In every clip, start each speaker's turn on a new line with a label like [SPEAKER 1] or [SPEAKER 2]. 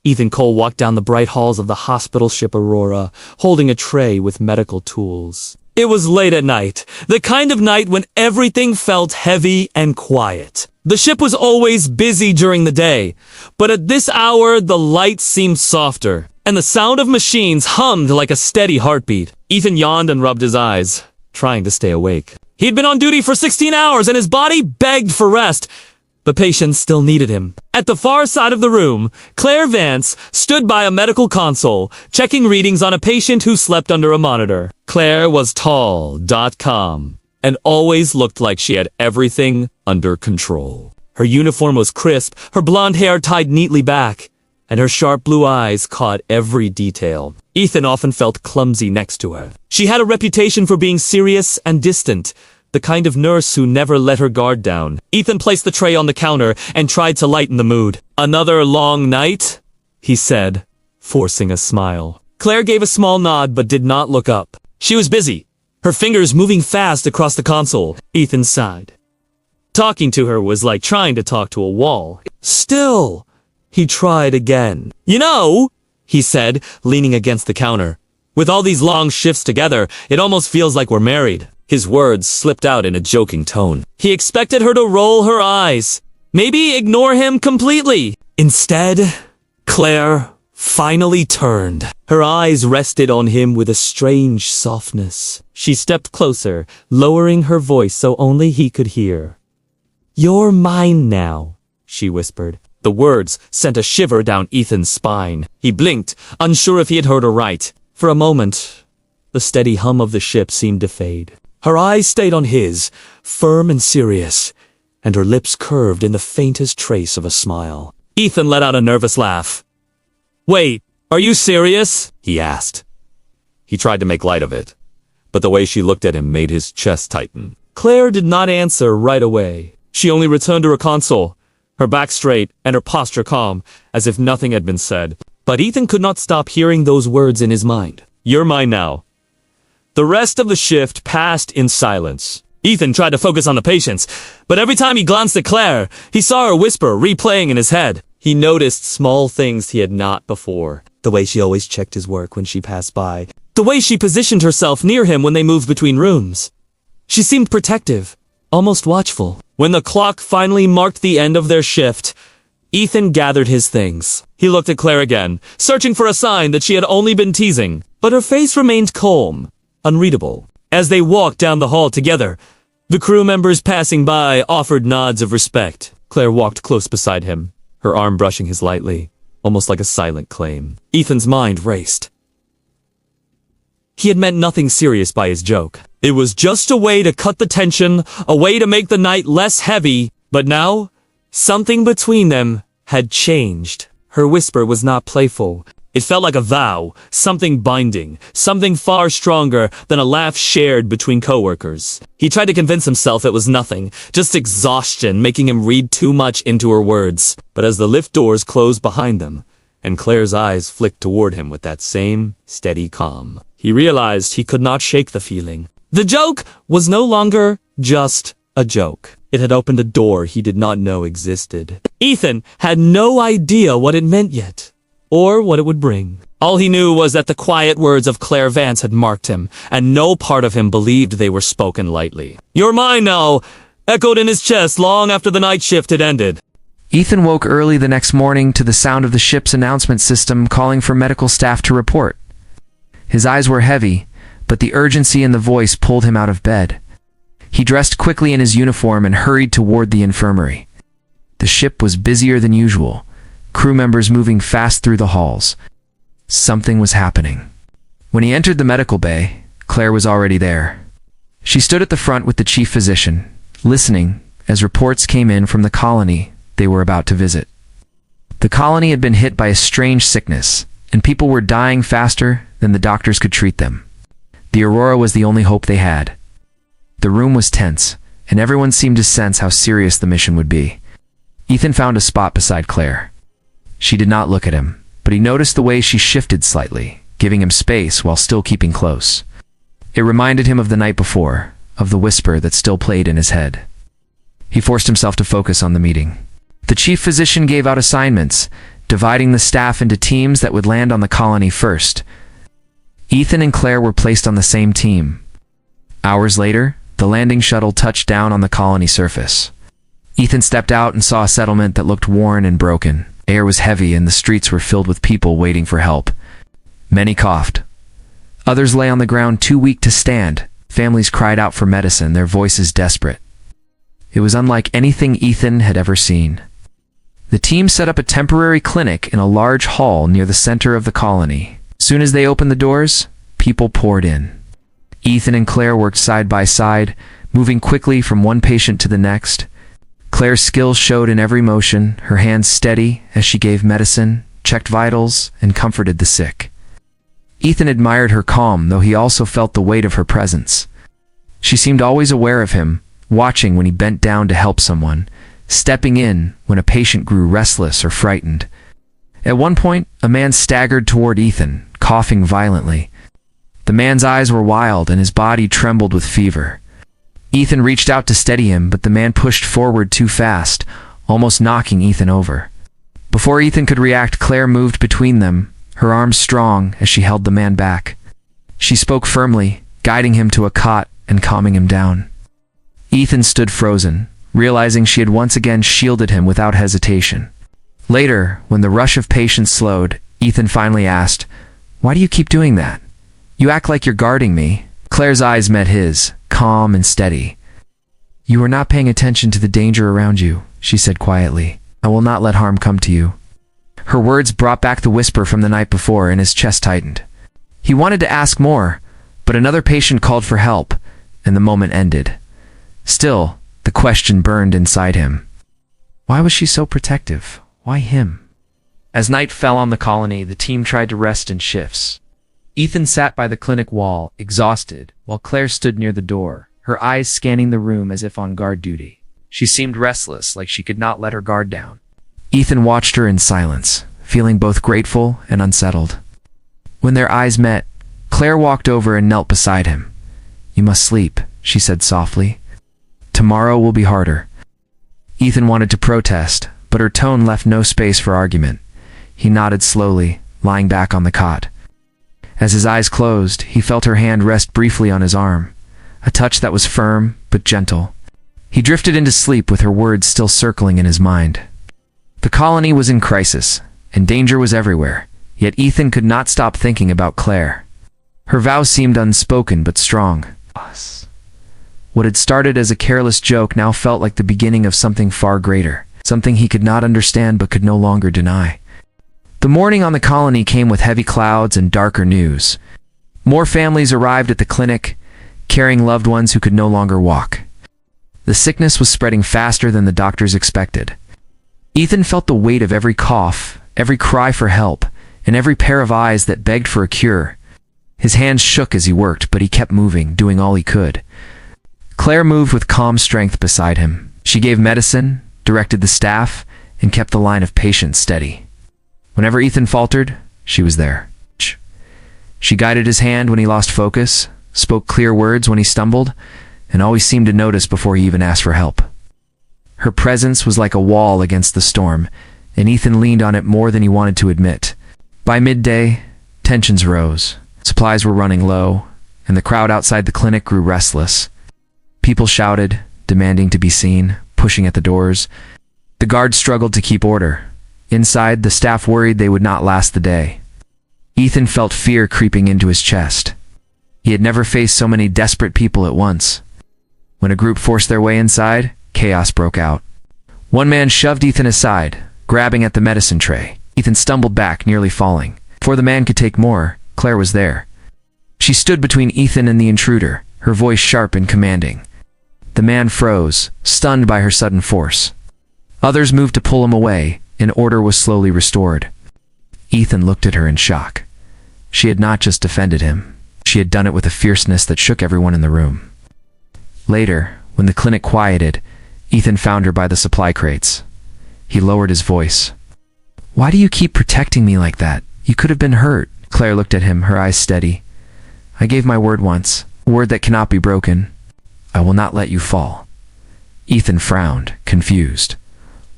[SPEAKER 1] Ethan Cole walked down the bright halls of the hospital ship Aurora, holding a tray with medical tools. It was late at night, the kind of night when everything felt heavy and quiet. The ship was always busy during the day, but at this hour the lights seemed softer, and the sound of machines hummed like a steady heartbeat. Ethan yawned and rubbed his eyes, trying to stay awake. He'd been on duty for 16 hours and his body begged for rest, but patients still needed him. At the far side of the room, Claire Vance stood by a medical console, checking readings on a patient who slept under a monitor. Claire was tall, calm, and always looked like she had everything under control. Her uniform was crisp, her blonde hair tied neatly back, and her sharp blue eyes caught every detail. Ethan often felt clumsy next to her. She had a reputation for being serious and distant, the kind of nurse who never let her guard down. Ethan placed the tray on the counter and tried to lighten the mood. "Another long night?" he said, forcing a smile. Claire gave a small nod but did not look up. She was busy, her fingers moving fast across the console. Ethan sighed. Talking to her was like trying to talk to a wall. Still, he tried again. "You know," he said, leaning against the counter, "with all these long shifts together, it almost feels like we're married." His words slipped out in a joking tone. He expected her to roll her eyes, maybe ignore him completely. Instead, Claire finally turned. Her eyes rested on him with a strange softness. She stepped closer, lowering her voice so only he could hear. "You're mine now," she whispered. The words sent a shiver down Ethan's spine. He blinked, unsure if he had heard her right. For a moment, the steady hum of the ship seemed to fade. Her eyes stayed on his, firm and serious, and her lips curved in the faintest trace of a smile. Ethan let out a nervous laugh. "Wait, are you serious?" he asked. He tried to make light of it, but the way she looked at him made his chest tighten. Claire did not answer right away. She only returned to her console, her back straight and her posture calm, as if nothing had been said. But Ethan could not stop hearing those words in his mind. "You're mine now." The rest of the shift passed in silence. Ethan tried to focus on the patients, but every time he glanced at Claire, he saw her whisper replaying in his head. He noticed small things he had not before. The way she always checked his work when she passed by. The way she positioned herself near him when they moved between rooms. She seemed protective, almost watchful. When the clock finally marked the end of their shift, Ethan gathered his things. He looked at Claire again, searching for a sign that she had only been teasing, but her face remained calm, unreadable. As they walked down the hall together, the crew members passing by offered nods of respect. Claire walked close beside him, her arm brushing his lightly, almost like a silent claim. Ethan's mind raced. He had meant nothing serious by his joke. It was just a way to cut the tension, a way to make the night less heavy, but now, something between them had changed. Her whisper was not playful. It felt like a vow, something binding, something far stronger than a laugh shared between coworkers. He tried to convince himself it was nothing, just exhaustion making him read too much into her words. But as the lift doors closed behind them, and Claire's eyes flicked toward him with that same steady calm, he realized he could not shake the feeling. The joke was no longer just a joke. It had opened a door he did not know existed. Ethan had no idea what it meant yet, or what it would bring. All he knew was that the quiet words of Claire Vance had marked him, and no part of him believed they were spoken lightly. "You're mine now," echoed in his chest long after the night shift had ended.
[SPEAKER 2] Ethan woke early the next morning to the sound of the ship's announcement system calling for medical staff to report. His eyes were heavy, but the urgency in the voice pulled him out of bed. He dressed quickly in his uniform and hurried toward the infirmary. The ship was busier than usual, crew members moving fast through the halls. Something was happening. When he entered the medical bay, Claire was already there. She stood at the front with the chief physician, listening as reports came in from the colony they were about to visit. The colony had been hit by a strange sickness, and people were dying faster than the doctors could treat them. The Aurora was the only hope they had. The room was tense, and everyone seemed to sense how serious the mission would be. Ethan found a spot beside Claire. She did not look at him, but he noticed the way she shifted slightly, giving him space while still keeping close. It reminded him of the night before, of the whisper that still played in his head. He forced himself to focus on the meeting. The chief physician gave out assignments, dividing the staff into teams that would land on the colony first. Ethan and Claire were placed on the same team. Hours later, the landing shuttle touched down on the colony surface. Ethan stepped out and saw a settlement that looked worn and broken. Air was heavy and the streets were filled with people waiting for help. Many coughed. Others lay on the ground too weak to stand. Families cried out for medicine, their voices desperate. It was unlike anything Ethan had ever seen. The team set up a temporary clinic in a large hall near the center of the colony. Soon as they opened the doors, people poured in. Ethan and Claire worked side by side, moving quickly from one patient to the next. Claire's skills showed in every motion, her hands steady as she gave medicine, checked vitals, and comforted the sick. Ethan admired her calm, though he also felt the weight of her presence. She seemed always aware of him, watching when he bent down to help someone, stepping in when a patient grew restless or frightened. At one point, a man staggered toward Ethan, coughing violently. The man's eyes were wild and his body trembled with fever. Ethan reached out to steady him, but the man pushed forward too fast, almost knocking Ethan over. Before Ethan could react, Claire moved between them, her arms strong as she held the man back. She spoke firmly, guiding him to a cot and calming him down. Ethan stood frozen, realizing she had once again shielded him without hesitation. Later, when the rush of patients slowed, Ethan finally asked, "Why do you keep doing that? You act like you're guarding me." Claire's eyes met his, calm and steady. "You are not paying attention to the danger around you," she said quietly. "I will not let harm come to you." Her words brought back the whisper from the night before, and his chest tightened. He wanted to ask more, but another patient called for help, and the moment ended. Still, the question burned inside him. Why was she so protective? Why him? As night fell on the colony, the team tried to rest in shifts. Ethan sat by the clinic wall, exhausted, while Claire stood near the door, her eyes scanning the room as if on guard duty. She seemed restless, like she could not let her guard down. Ethan watched her in silence, feeling both grateful and unsettled. When their eyes met, Claire walked over and knelt beside him. "You must sleep," she said softly. "Tomorrow will be harder." Ethan wanted to protest, but her tone left no space for argument. He nodded slowly, lying back on the cot. As his eyes closed, he felt her hand rest briefly on his arm, a touch that was firm but gentle. He drifted into sleep with her words still circling in his mind. The colony was in crisis, and danger was everywhere, yet Ethan could not stop thinking about Claire. Her vows seemed unspoken but strong. What had started as a careless joke now felt like the beginning of something far greater, something he could not understand but could no longer deny. The morning on the colony came with heavy clouds and darker news. More families arrived at the clinic, carrying loved ones who could no longer walk. The sickness was spreading faster than the doctors expected. Ethan felt the weight of every cough, every cry for help, and every pair of eyes that begged for a cure. His hands shook as he worked, but he kept moving, doing all he could. Claire moved with calm strength beside him. She gave medicine, directed the staff, and kept the line of patients steady. Whenever Ethan faltered, she was there. She guided his hand when he lost focus, spoke clear words when he stumbled, and always seemed to notice before he even asked for help. Her presence was like a wall against the storm, and Ethan leaned on it more than he wanted to admit. By midday, tensions rose. Supplies were running low, and the crowd outside the clinic grew restless. People shouted, demanding to be seen, pushing at the doors. The guards struggled to keep order. Inside, the staff worried they would not last the day. Ethan felt fear creeping into his chest. He had never faced so many desperate people at once. When a group forced their way inside, chaos broke out. One man shoved Ethan aside, grabbing at the medicine tray. Ethan stumbled back, nearly falling. Before the man could take more, Claire was there. She stood between Ethan and the intruder, her voice sharp and commanding. The man froze, stunned by her sudden force. Others moved to pull him away, and order was slowly restored. Ethan looked at her in shock. She had not just defended him. She had done it with a fierceness that shook everyone in the room. Later, when the clinic quieted, Ethan found her by the supply crates. He lowered his voice. "Why do you keep protecting me like that? You could have been hurt." Claire looked at him, her eyes steady. "I gave my word once, a word that cannot be broken. I will not let you fall." Ethan frowned, confused.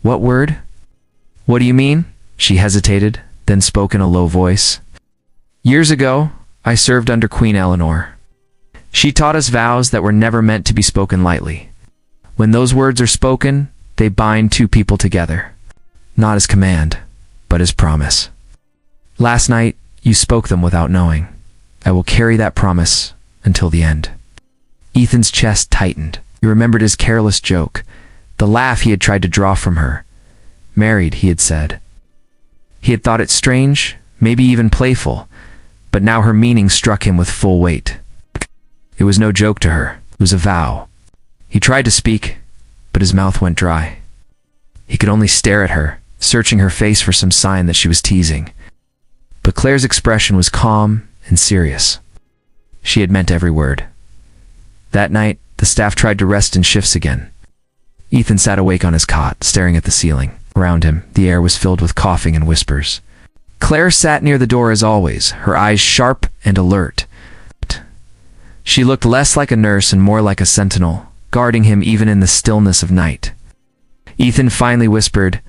[SPEAKER 2] "What word? What do you mean?" She hesitated, then spoke in a low voice. Years ago, I served under Queen Eleanor. She taught us vows that were never meant to be spoken lightly. When those words are spoken, they bind two people together. Not as command, but as promise. Last night, you spoke them without knowing. I will carry that promise until the end. Ethan's chest tightened. He remembered his careless joke, the laugh he had tried to draw from her. Married, he had said. He had thought it strange, maybe even playful, but now her meaning struck him with full weight. It was no joke to her. It was a vow. He tried to speak, but his mouth went dry. He could only stare at her, searching her face for some sign that she was teasing. But Claire's expression was calm and serious. She had meant every word. That night, the staff tried to rest in shifts again. Ethan sat awake on his cot, staring at the ceiling. Around him, the air was filled with coughing and whispers. Claire sat near the door as always, her eyes sharp and alert. She looked less like a nurse and more like a sentinel, guarding him even in the stillness of night. Ethan finally whispered,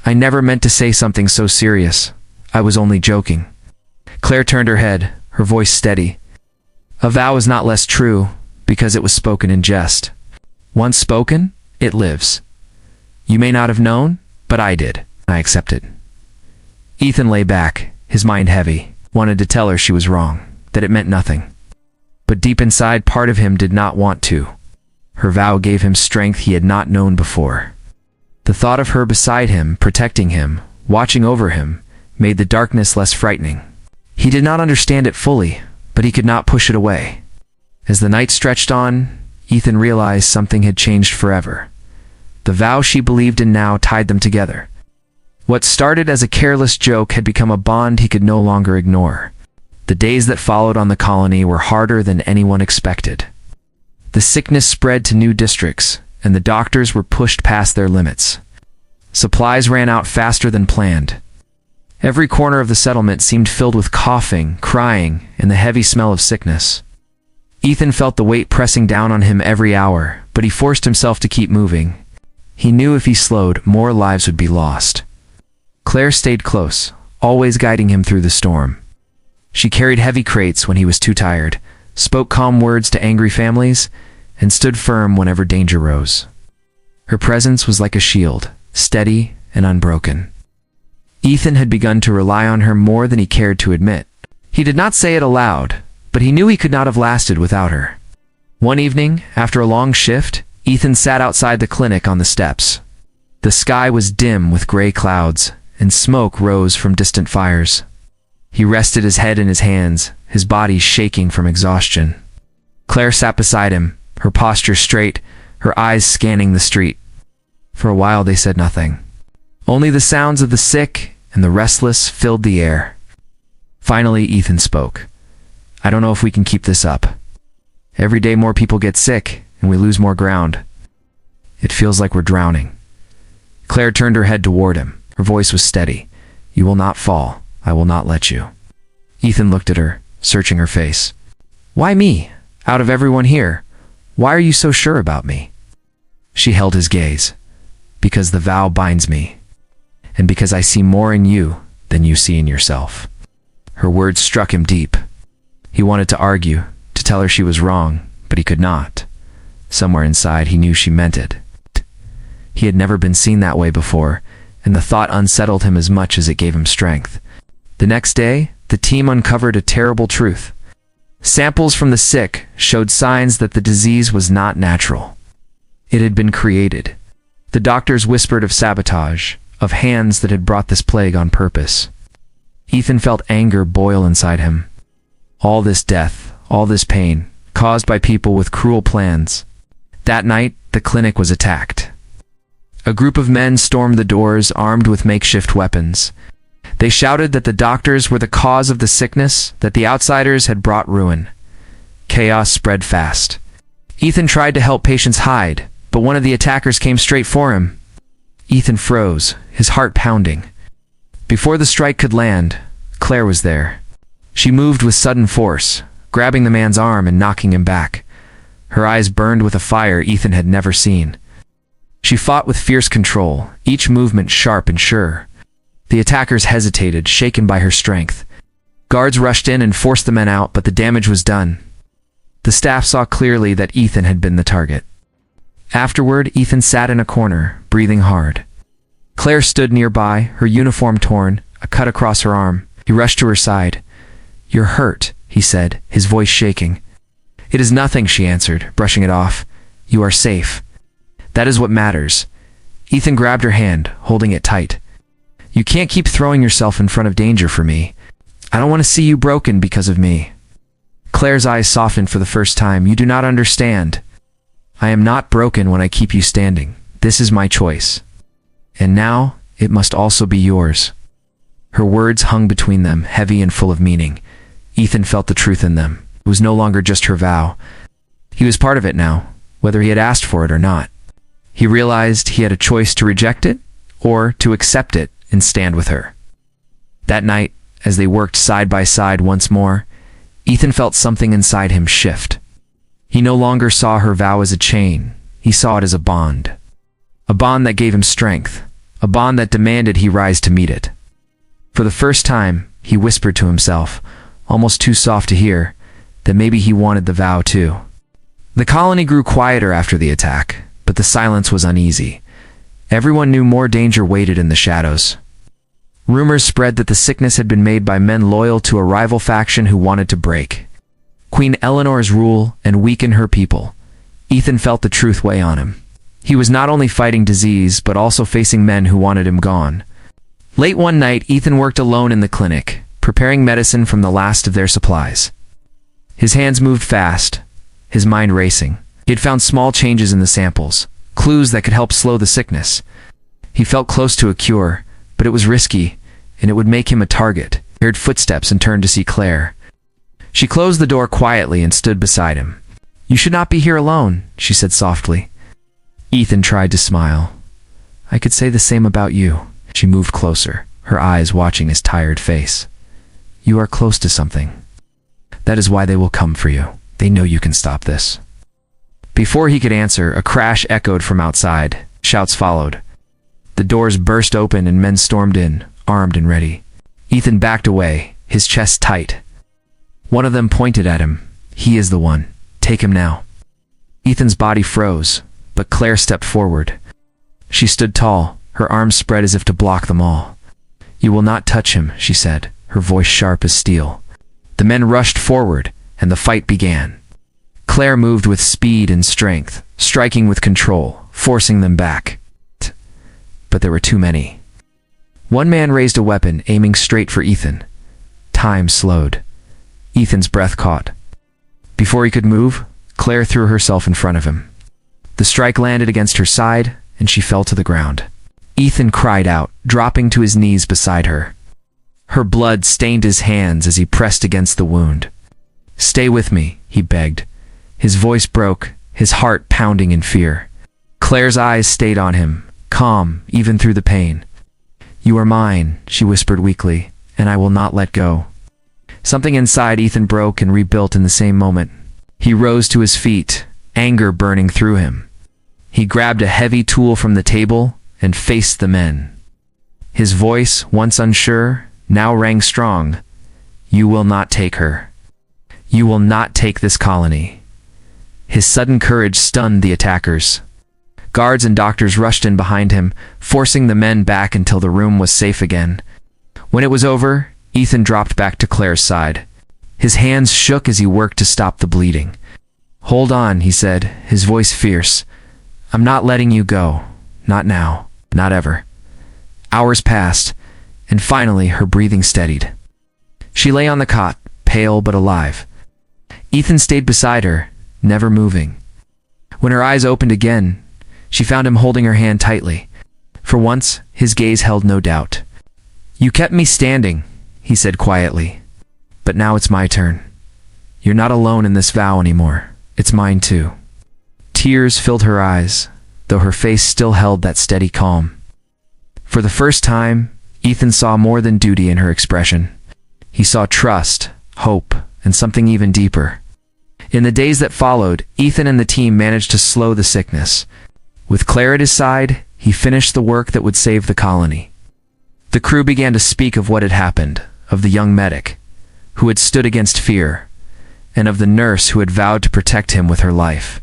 [SPEAKER 2] "I never meant to say something so serious. I was only joking." Claire turned her head, her voice steady. A vow is not less true because it was spoken in jest. Once spoken, it lives. You may not have known, but I did. I accepted. Ethan lay back, his mind heavy, wanted to tell her she was wrong, that it meant nothing. But deep inside, part of him did not want to. Her vow gave him strength he had not known before. The thought of her beside him, protecting him, watching over him, made the darkness less frightening. He did not understand it fully, but he could not push it away. As the night stretched on, Ethan realized something had changed forever. The vow she believed in now tied them together. What started as a careless joke had become a bond he could no longer ignore. The days that followed on the colony were harder than anyone expected. The sickness spread to new districts, and the doctors were pushed past their limits. Supplies ran out faster than planned. Every corner of the settlement seemed filled with coughing, crying, and the heavy smell of sickness. Ethan felt the weight pressing down on him every hour, but he forced himself to keep moving. He knew if he slowed, more lives would be lost. Claire stayed close, always guiding him through the storm. She carried heavy crates when he was too tired, spoke calm words to angry families, and stood firm whenever danger rose. Her presence was like a shield, steady and unbroken. Ethan had begun to rely on her more than he cared to admit. He did not say it aloud, but he knew he could not have lasted without her. One evening, after a long shift, Ethan sat outside the clinic on the steps. The sky was dim with gray clouds, and smoke rose from distant fires. He rested his head in his hands, his body shaking from exhaustion. Claire sat beside him, her posture straight, her eyes scanning the street. For a while they said nothing. Only the sounds of the sick and the restless filled the air. Finally, Ethan spoke. "I don't know if we can keep this up. Every day more people get sick, and we lose more ground. It feels like we're drowning." Claire turned her head toward him. Her voice was steady. "You will not fall. I will not let you." Ethan looked at her, searching her face. "Why me? Out of everyone here, why are you so sure about me?" She held his gaze. "Because the vow binds me, and because I see more in you than you see in yourself." Her words struck him deep. He wanted to argue, to tell her she was wrong, but he could not. Somewhere inside he knew she meant it. He had never been seen that way before, and the thought unsettled him as much as it gave him strength. The next day, the team uncovered a terrible truth. Samples from the sick showed signs that the disease was not natural. It had been created. The doctors whispered of sabotage, of hands that had brought this plague on purpose. Ethan felt anger boil inside him. All this death, all this pain, caused by people with cruel plans. That night, the clinic was attacked. A group of men stormed the doors armed with makeshift weapons. They shouted that the doctors were the cause of the sickness, that the outsiders had brought ruin. Chaos spread fast. Ethan tried to help patients hide, but one of the attackers came straight for him. Ethan froze, his heart pounding. Before the strike could land, Claire was there. She moved with sudden force, grabbing the man's arm and knocking him back. Her eyes burned with a fire Ethan had never seen. She fought with fierce control, each movement sharp and sure. The attackers hesitated, shaken by her strength. Guards rushed in and forced the men out, but the damage was done. The staff saw clearly that Ethan had been the target. Afterward, Ethan sat in a corner, breathing hard. Claire stood nearby, her uniform torn, a cut across her arm. He rushed to her side. "You're hurt," he said, his voice shaking. "It is nothing," she answered, brushing it off. "You are safe. That is what matters." Ethan grabbed her hand, holding it tight. "You can't keep throwing yourself in front of danger for me. I don't want to see you broken because of me." Claire's eyes softened for the first time. "You do not understand. I am not broken when I keep you standing. This is my choice. And now, it must also be yours." Her words hung between them, heavy and full of meaning. Ethan felt the truth in them. It was no longer just her vow. He was part of it now, whether he had asked for it or not. He realized he had a choice to reject it, or to accept it and stand with her. That night, as they worked side by side once more, Ethan felt something inside him shift. He no longer saw her vow as a chain. He saw it as a bond. A bond that gave him strength. A bond that demanded he rise to meet it. For the first time, he whispered to himself, almost too soft to hear, that maybe he wanted the vow too. The colony grew quieter after the attack, but the silence was uneasy. Everyone knew more danger waited in the shadows. Rumors spread that the sickness had been made by men loyal to a rival faction who wanted to break Queen Eleanor's rule and weaken her people. Ethan felt the truth weigh on him. He was not only fighting disease, but also facing men who wanted him gone. Late one night, Ethan worked alone in the clinic, preparing medicine from the last of their supplies. His hands moved fast, his mind racing. He had found small changes in the samples, clues that could help slow the sickness. He felt close to a cure, but it was risky, and it would make him a target. He heard footsteps and turned to see Claire. She closed the door quietly and stood beside him. "You should not be here alone," she said softly. Ethan tried to smile. "I could say the same about you." She moved closer, her eyes watching his tired face. "You are close to something. That is why they will come for you. They know you can stop this." Before he could answer, a crash echoed from outside. Shouts followed. The doors burst open and men stormed in, armed and ready. Ethan backed away, his chest tight. One of them pointed at him. "He is the one. Take him now." Ethan's body froze, but Claire stepped forward. She stood tall, her arms spread as if to block them all. "You will not touch him," she said, her voice sharp as steel. The men rushed forward, and the fight began. Claire moved with speed and strength, striking with control, forcing them back. But there were too many. One man raised a weapon, aiming straight for Ethan. Time slowed. Ethan's breath caught. Before he could move, Claire threw herself in front of him. The strike landed against her side, and she fell to the ground. Ethan cried out, dropping to his knees beside her. Her blood stained his hands as he pressed against the wound. "Stay with me," he begged. His voice broke, his heart pounding in fear. Claire's eyes stayed on him, calm even through the pain. "You are mine," she whispered weakly, "and I will not let go." Something inside Ethan broke and rebuilt in the same moment. He rose to his feet, anger burning through him. He grabbed a heavy tool from the table and faced the men. His voice, once unsure, now rang strong. "You will not take her. You will not take this colony." His sudden courage stunned the attackers. Guards and doctors rushed in behind him, forcing the men back until the room was safe again. When it was over, Ethan dropped back to Claire's side. His hands shook as he worked to stop the bleeding. "Hold on," he said, his voice fierce. "I'm not letting you go. Not now. Not ever." Hours passed, and finally her breathing steadied. She lay on the cot, pale but alive. Ethan stayed beside her, never moving. When her eyes opened again, she found him holding her hand tightly. For once, his gaze held no doubt. "You kept me standing," he said quietly. "But now it's my turn. You're not alone in this vow anymore. It's mine too." Tears filled her eyes, though her face still held that steady calm. For the first time, Ethan saw more than duty in her expression. He saw trust, hope, and something even deeper. In the days that followed, Ethan and the team managed to slow the sickness. With Claire at his side, he finished the work that would save the colony. The crew began to speak of what had happened, of the young medic, who had stood against fear, and of the nurse who had vowed to protect him with her life.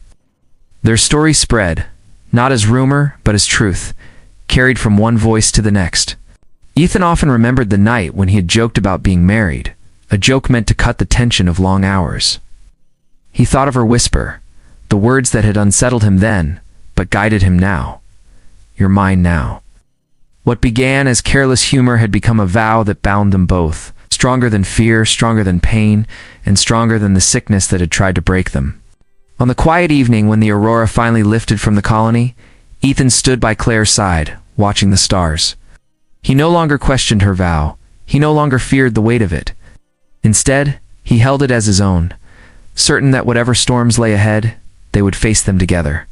[SPEAKER 2] Their story spread, not as rumor, but as truth, carried from one voice to the next. Ethan often remembered the night when he had joked about being married, a joke meant to cut the tension of long hours. He thought of her whisper, the words that had unsettled him then, but guided him now. "You're mine now." What began as careless humor had become a vow that bound them both, stronger than fear, stronger than pain, and stronger than the sickness that had tried to break them. On the quiet evening when the aurora finally lifted from the colony, Ethan stood by Claire's side, watching the stars. He no longer questioned her vow. He no longer feared the weight of it. Instead, he held it as his own, certain that whatever storms lay ahead, they would face them together.